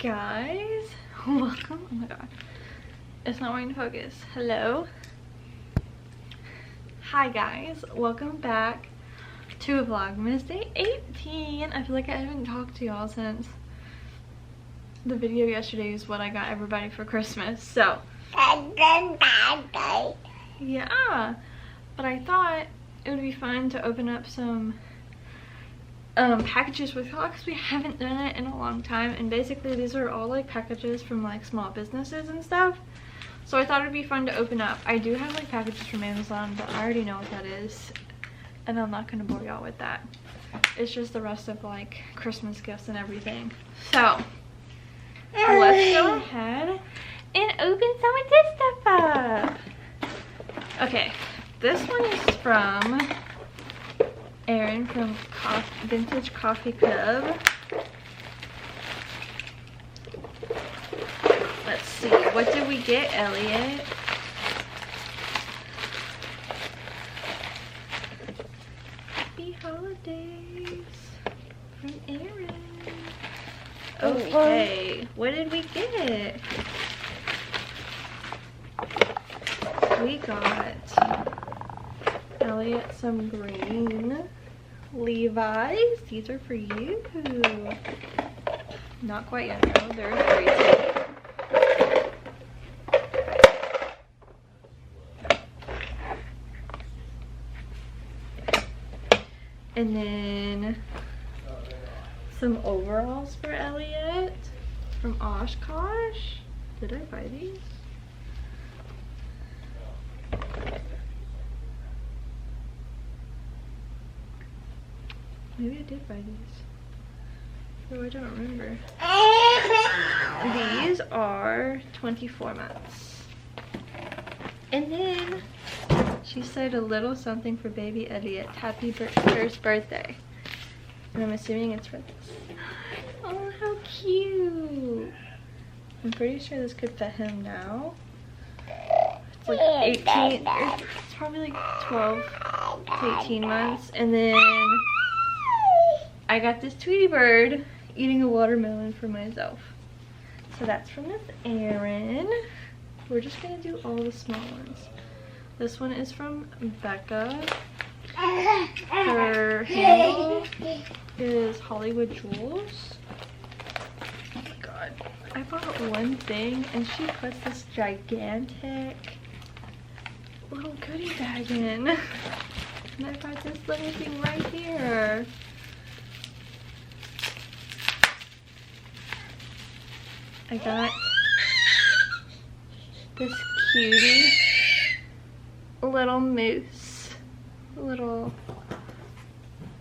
guys, welcome. Oh my god, it's not wanting to focus. Hello. Hi guys, welcome back to vlogmas day 18. I feel like I haven't talked to y'all since the video yesterday is what I got everybody for Christmas. So yeah, but I thought it would be fun to open up some packages with y'all because we haven't done it in a long time, and basically these are all like packages from like small businesses and stuff, so I thought it'd be fun to open up. I do have like packages from Amazon, but I already know what that is and I'm not gonna bore y'all with that. It's just the rest of like Christmas gifts and everything. So let's go ahead and open some of this stuff up. Okay, this one is from Erin from Vintage Coffee Club. Let's see, what did we get, Elliot? Happy holidays from Erin. Okay, what did we get? We got Elliot some green Levi's. These are for you. Not quite yet though, they're crazy. And then some overalls for Elliot from Oshkosh. Did I buy these? Maybe I did buy these. Oh, I don't remember. These are 24 months. And then she said a little something for baby Elliot. Happy first birthday. And I'm assuming it's for this. Oh, how cute. I'm pretty sure this could fit him now. It's like 18, it's probably like 12 to 18 months. And then I got this Tweety bird eating a watermelon for myself. So that's from Miss Erin. We're just gonna do all the small ones. This one is from Becca. Her handle is Hollywood Jewels. Oh my god. I bought one thing and she puts this gigantic little goodie bag in. And I bought this little thing right here. I got this cutie little moose, little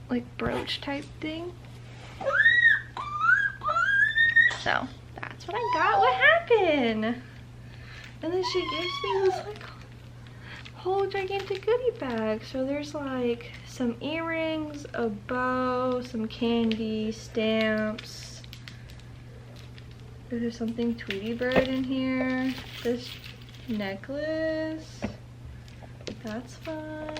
like brooch type thing. So that's what I got. What happened? And then she gives me this like whole gigantic goodie bag. So there's like some earrings, a bow, some candy, stamps. There's something Tweety bird in here. This necklace. That's fun.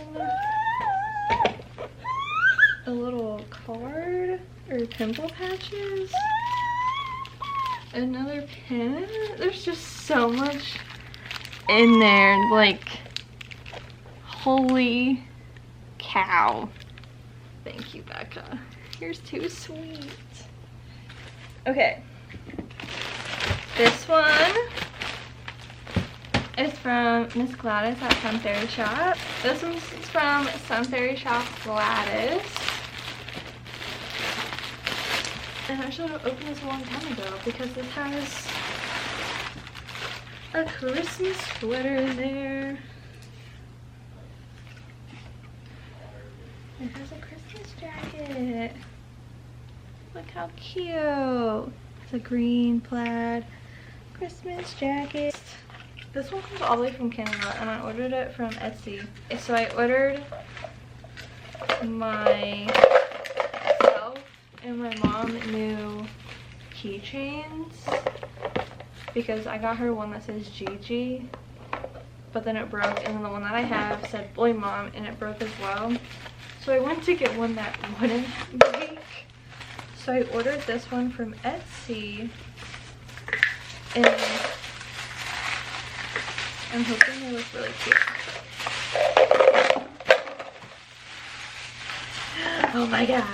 A little card or pimple patches. Another pen. There's just so much in there. Like, holy cow. Thank you, Becca. You're too sweet. Okay. This one is from Miss Gladys at Sun Fairy Shop. This one's from Sun Fairy Shop Gladys. And I should have opened this a long time ago because this has a Christmas sweater in there. It has a Christmas jacket. Look how cute. It's a green plaid Christmas jacket. This one comes all the way from Canada and I ordered it from Etsy. So I ordered myself and my mom new keychains because I got her one that says Gigi, but then it broke, and then the one that I have said Boy Mom and it broke as well. So I went to get one that wouldn't break. So I ordered this one from Etsy And I'm hoping they look really cute. Oh my god.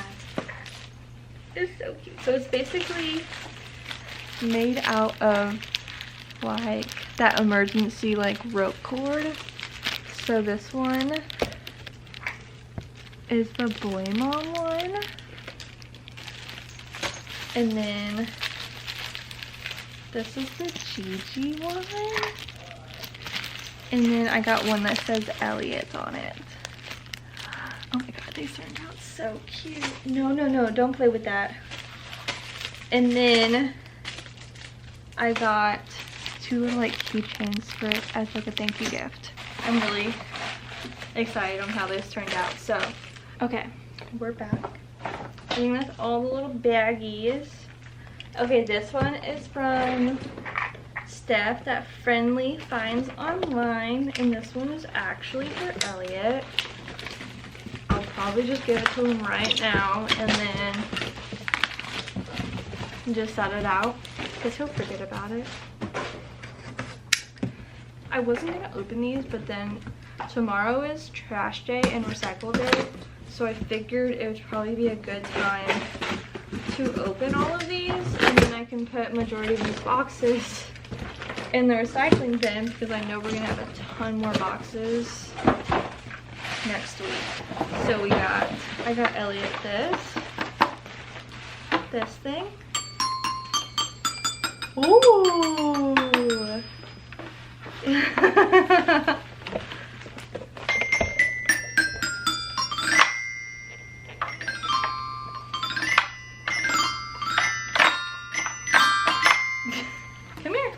It's so cute. So it's basically made out of like that emergency like rope cord. So this one is the boy mom one. And then this is the Gigi one. And then I got one that says Elliot on it. Oh my god, these turned out so cute. No, no, no, don't play with that. And then I got 2 little like keychains for it as like a thank you gift. I'm really excited on how this turned out. So, okay, we're back. In with all the little baggies. Okay, this one is from Steph that Friendly finds online, and this one is actually for Elliot. I'll probably just give it to him right now and then just set it out because he'll forget about it. I wasn't gonna open these, but then tomorrow is trash day and recycle day, so I figured it would probably be a good time to open all of these, and then I can put majority of these boxes in the recycling bin because I know we're gonna have a ton more boxes next week. So I got Elliot this thing. Ooh. Come here.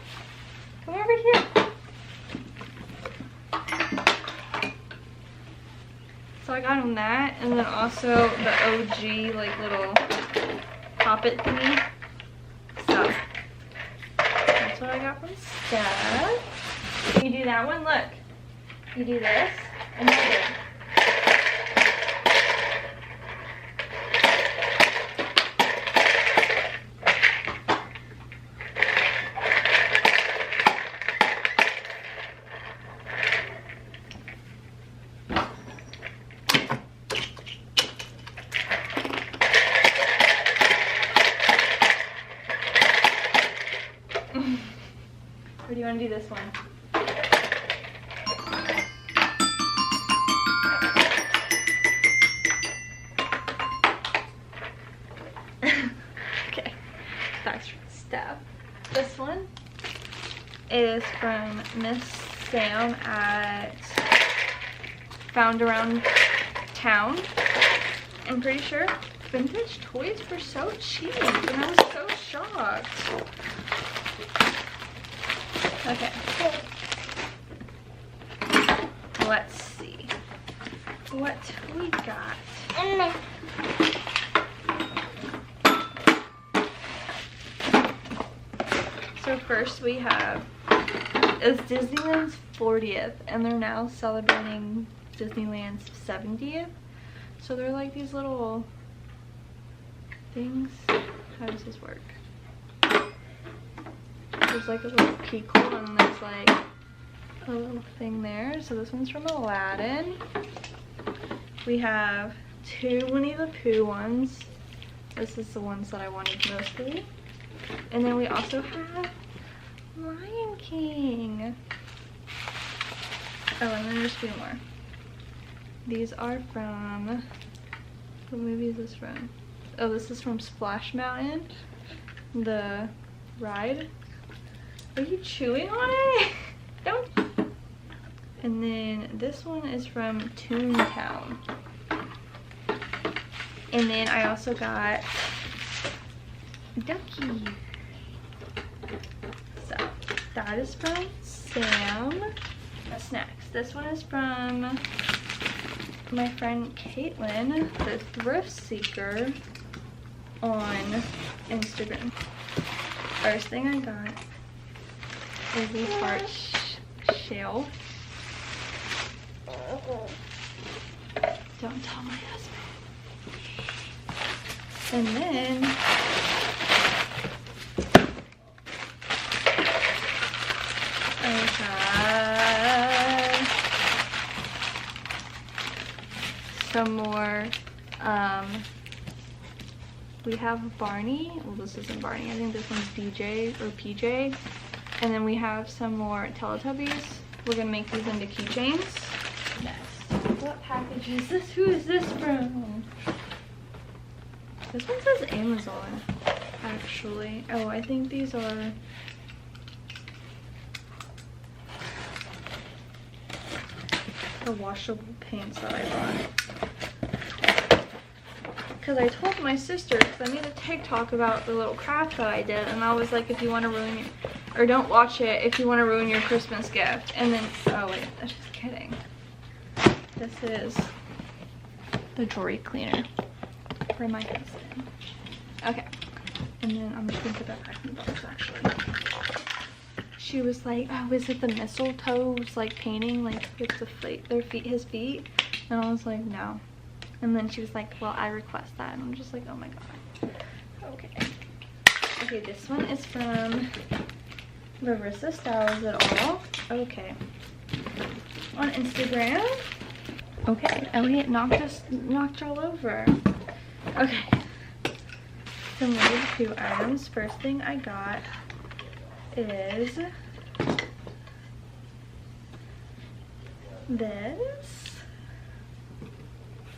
Come over here. So I got him that, and then also the OG like little poppet thingy. So that's what I got from Steph. You do that one, look. You do this, and hold it. Or do you want to do this one? Okay, that's from Steph. This one is from Miss Sam at Found Around Town. I'm pretty sure vintage toys were so cheap, and I was so shocked. Okay. Let's see what we got. So first we have, it's Disneyland's 40th, and they're now celebrating Disneyland's 70th. So they're like these little things. How does this work? There's like a little key hole, and there's like a little thing there. So this one's from Aladdin. We have 2 Winnie the Pooh ones. This is the ones that I wanted mostly. And then we also have Lion King. Oh, and then there's 2 more. These are from, what movie is this from? Oh, this is from Splash Mountain, the ride. Are you chewing on it? Don't. And then this one is from Toontown. And then I also got Ducky. So that is from Sam. Snacks. This one is from my friend Caitlin, the Thrift Seeker on Instagram. First thing I got is a heart shell. Don't tell my husband. And then some more, we have Barney. Well, this isn't Barney. I think this one's DJ or PJ. And then we have some more Teletubbies. We're gonna make these into keychains. Next, what package is this? Who is this from? This one says Amazon, actually. Oh, I think these are... the washable paints that I bought. Because I told my sister, because I made a TikTok about the little craft that I did, and I was like, if you want to ruin your... or don't watch it if you want to ruin your Christmas gift. And then... oh wait, that's just kidding. This is the jewelry cleaner for my husband. Okay, and then I'm just gonna put that back in the box. Actually, she was like, "Oh, is it the mistletoes like painting like with his feet?" And I was like, "No." And then she was like, "Well, I request that," and I'm just like, "Oh my god." Okay. Okay, this one is from Larissa Styles It All. Okay. On Instagram. Okay, Elliot knocked all over. Okay. Some Winnie the Pooh items. First thing I got is this.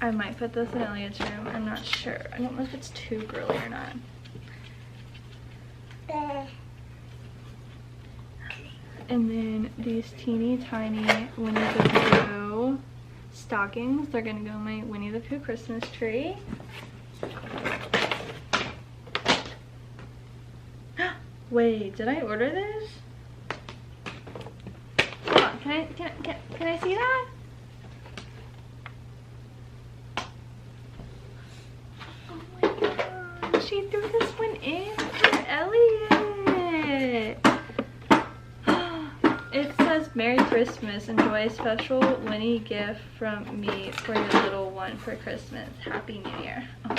I might put this in Elliot's room. I'm not sure. I don't know if it's too girly or not. And then these teeny tiny Winnie the Pooh stockings. They're gonna go on my Winnie the Pooh Christmas tree. Wait, did I order this? Hold on, can I see that? Oh my god, she threw this one in for Elliot. It says, "Merry Christmas, enjoy a special Winnie gift from me for your little one for Christmas. Happy New Year." Oh.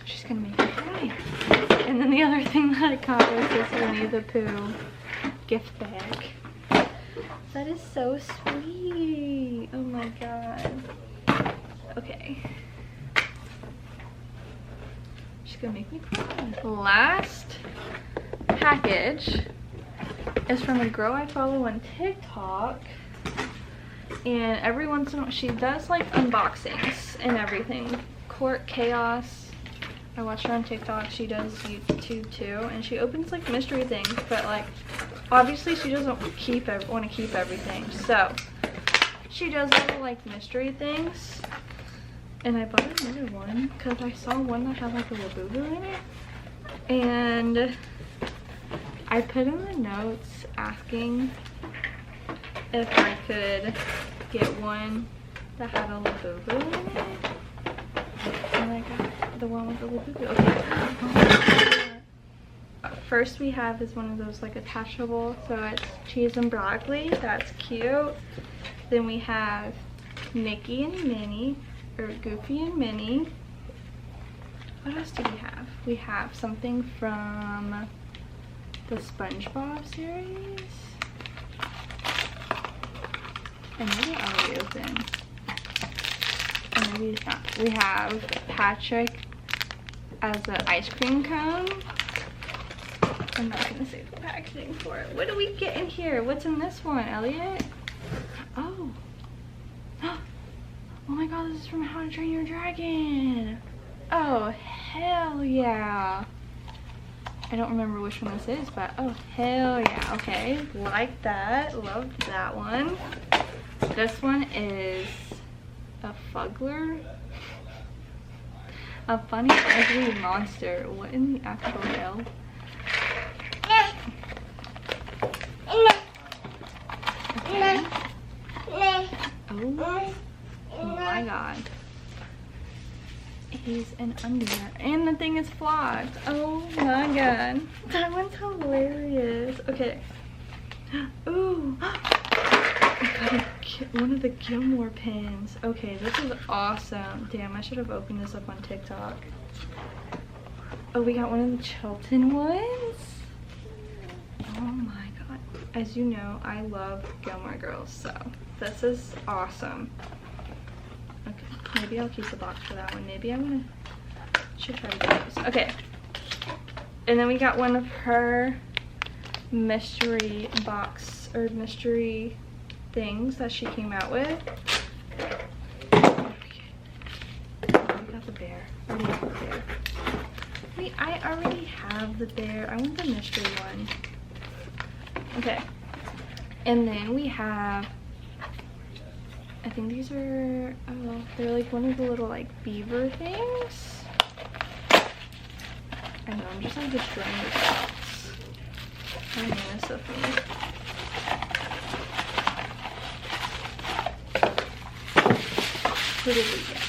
She's gonna make me cry. And then the other thing that I got was this Winnie the Pooh gift bag. That is so sweet. Oh my god. Okay. She's gonna make me cry. Last package is from a girl I follow on TikTok. And every once in a while, she does like unboxings and everything. Court Chaos. I watch her on TikTok. She does YouTube too, and she opens like mystery things, but like obviously she doesn't want to keep everything, so she does little like mystery things. And I bought another one because I saw one that had like a Labubu in it, and I put in the notes asking if I could get one that had a Labubu in it, and I got the one with the Labubu. Okay. First we have is one of those like attachable, so it's cheese and broccoli. That's cute. Then we have Mickey and Minnie, or Goofy and Minnie. What else do we have? We have something from the SpongeBob series. And maybe I already opened. Or maybe it's not. We have Patrick as an ice cream cone. I'm not gonna say the packaging for it. What do we get in here? What's in this one, Elliot? Oh. Oh my god, this is from How to Train Your Dragon. Oh, hell yeah. I don't remember which one this is, but oh, hell yeah. Okay, like that. Love that one. This one is a Fuggler. A funny, ugly monster. What in the actual hell? Okay. Oh my god. He's an underwear. And the thing is flocked. Oh my god. That one's hilarious. Okay. Ooh. I got one of the Gilmore pins. Okay, this is awesome. Damn, I should have opened this up on TikTok. Oh, we got one of the Chilton ones. Oh my god. As you know, I love Gilmore Girls, so This is awesome. Okay, maybe I'll keep the box for that one. Maybe should try to get these. Okay. And then we got one of her mystery box or mystery things that she came out with. Oh, we got the bear. I already have the bear. Wait, I already have the bear. I want the mystery one. Okay. And then we have, I think these are, oh, they're like one of the little like beaver things. I know, I'm just like destroying this box. My hand is so funny. What did we get?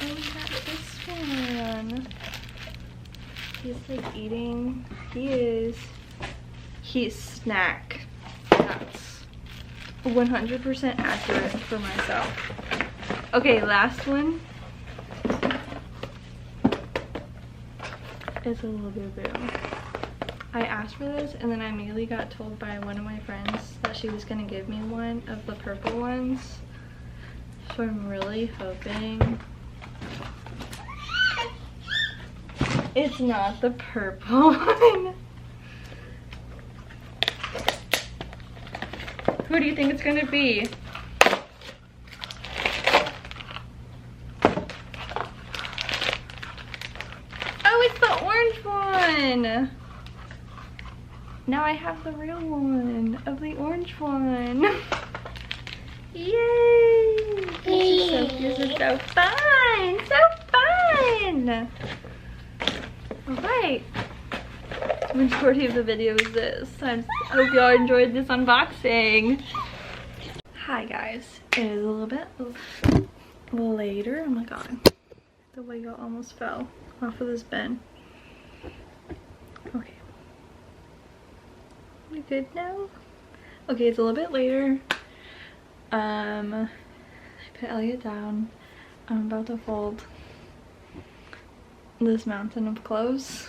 Oh, we got this one. He's like eating. He's snack. That's 100% accurate for myself. Okay, last one. It's a little bit boom. I asked for this and then I immediately got told by one of my friends that she was gonna give me one of the purple ones. So I'm really hoping it's not the purple one. Who do you think it's gonna be? It's the orange one. Now I have the real one of the orange one. Yay! This is so fun. So fun. Alright. The majority of the video is this. I hope y'all enjoyed this unboxing. Hi guys. It is a little bit later. Oh my god. The way y'all almost fell off of this bed. Okay. We good now? Okay, it's a little bit later. I put Elliot down. I'm about to fold this mountain of clothes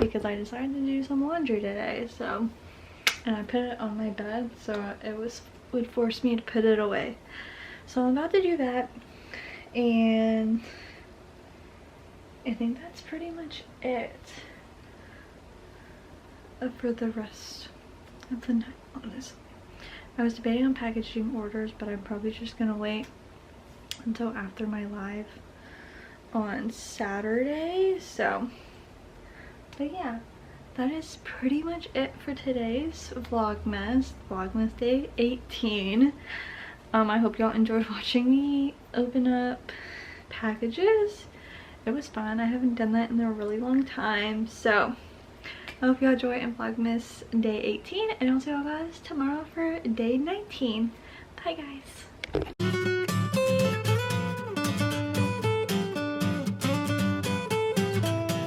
because I decided to do some laundry today. So, and I put it on my bed so it would force me to put it away. So I'm about to do that, and I think that's pretty much it for the rest of the night, honestly. I was debating on packaging orders, but I'm probably just gonna wait until after my live on Saturday. So, but yeah, that is pretty much it for today's vlogmas day 18. I hope y'all enjoyed watching me open up packages. It was fun. I haven't done that in a really long time. So I hope y'all enjoy in vlogmas day 18, and I'll see y'all guys tomorrow for day 19. Bye guys.